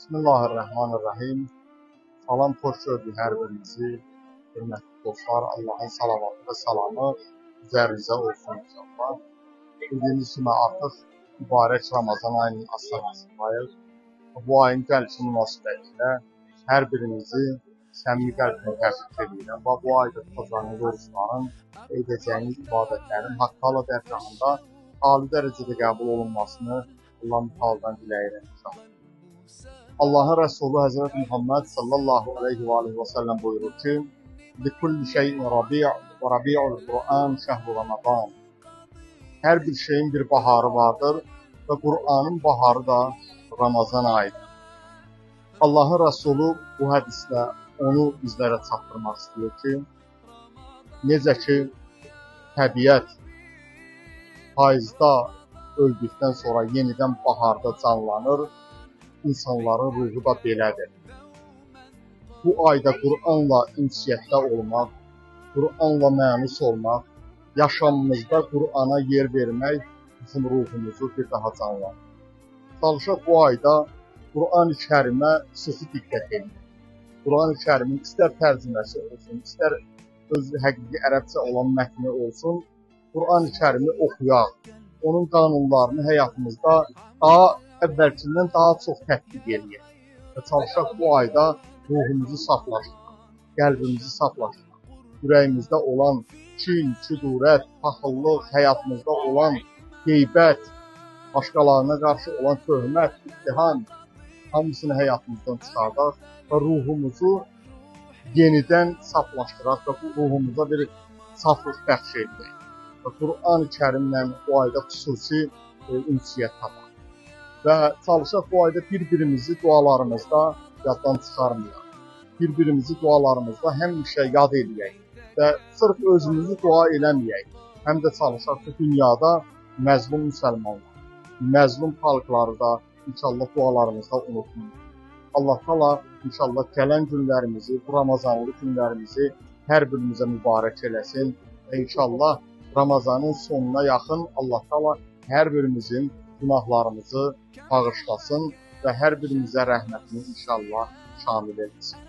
Bismillahirrahmanirrahim. Salam, xoş gördük hər birinizi. Hörmətli dostlar, Allahın salavatı və salamı üzərinizə olsun inşallah. Bildiyiniz kimi artıq mübarək Ramazan ayının astanasındayıq. Bu ayın gəlişi münasibətilə hər birinizi səmimi qəlblə təbrik edirəm. Və bu ayda tutacağınız oruçların, edəcəyiniz ibadətlərin haqq-hala dərgahında ali dərəcədə qəbul olunmasını Allah mütəallıdan diləyirəm inşallah. Allahın Resulü Hazreti Muhammed sallallahu aleyhi ve sellem buyurur ki: "Likulli şeyin rabi' ve rabi'ul Kur'an şehru Ramazan." Her bir şeyin bir baharı vardır ve Kur'an'ın baharı da Ramazan ayıdır. Allahın Resulü bu hadisle onu bizlere çatdırmaq istiyor ki, necə ki təbiət payızda öldükten sonra yeniden baharda canlanır, İnsanların ruhu da belədir. Bu ayda Kur'anla ünsiyyətdə olmaq, Kur'anla mənus olmaq, yaşamımızda Kur'ana yer vermək bizim ruhumuzu bir daha canlanır. Çalışaq bu ayda Kur'an-ı Kərimə xüsusi diqqət edin. Kur'an-ı Kərimin istər tərcüməsi olsun, istər öz həqiqi ərəbcə olan mətni olsun, Kur'an-ı Kərimi oxuyaq, onun qanunlarını həyatımızda daha əvvəlkindən daha çox tətbiq edək və çalışaq bu ayda ruhumuzu saflaşdıraq, qəlbimizi saflaşdıraq, ürəyimizdə olan kin, küdurət, paxıllıq, həyatımızda olan qeybət, başqalarına qarşı olan töhmət, ittiham, hamısını həyatımızdan çıxardaq və ruhumuzu yenidən saflaşdıraq və bu ruhumuza bir saflıq bəxş edək və Kur'an-ı Kərimlə bu ayda xüsusi ünsiyyət tapaq. Və çalışaq bu ayda bir-birimizi dualarımızda yaddan çıxarmayaq. Bir-birimizi dualarımızda həmişə yad eləyək və sırf özümüzü dua eləməyək. Həm də çalışaq ki, dünyada məzlum müsəlmanlar, məzlum xalqları da inşallah dualarımızda unutmayaq. Allah təala inşallah gələn günlərimizi, bu Ramazanlı günlərimizi hər birimizə mübarək eləsin və inşallah Ramazanın sonuna yaxın Allah təala hər birimizin günahlarımızı bağışlasın və hər birimizə rəhmətini inşallah şamil etsin.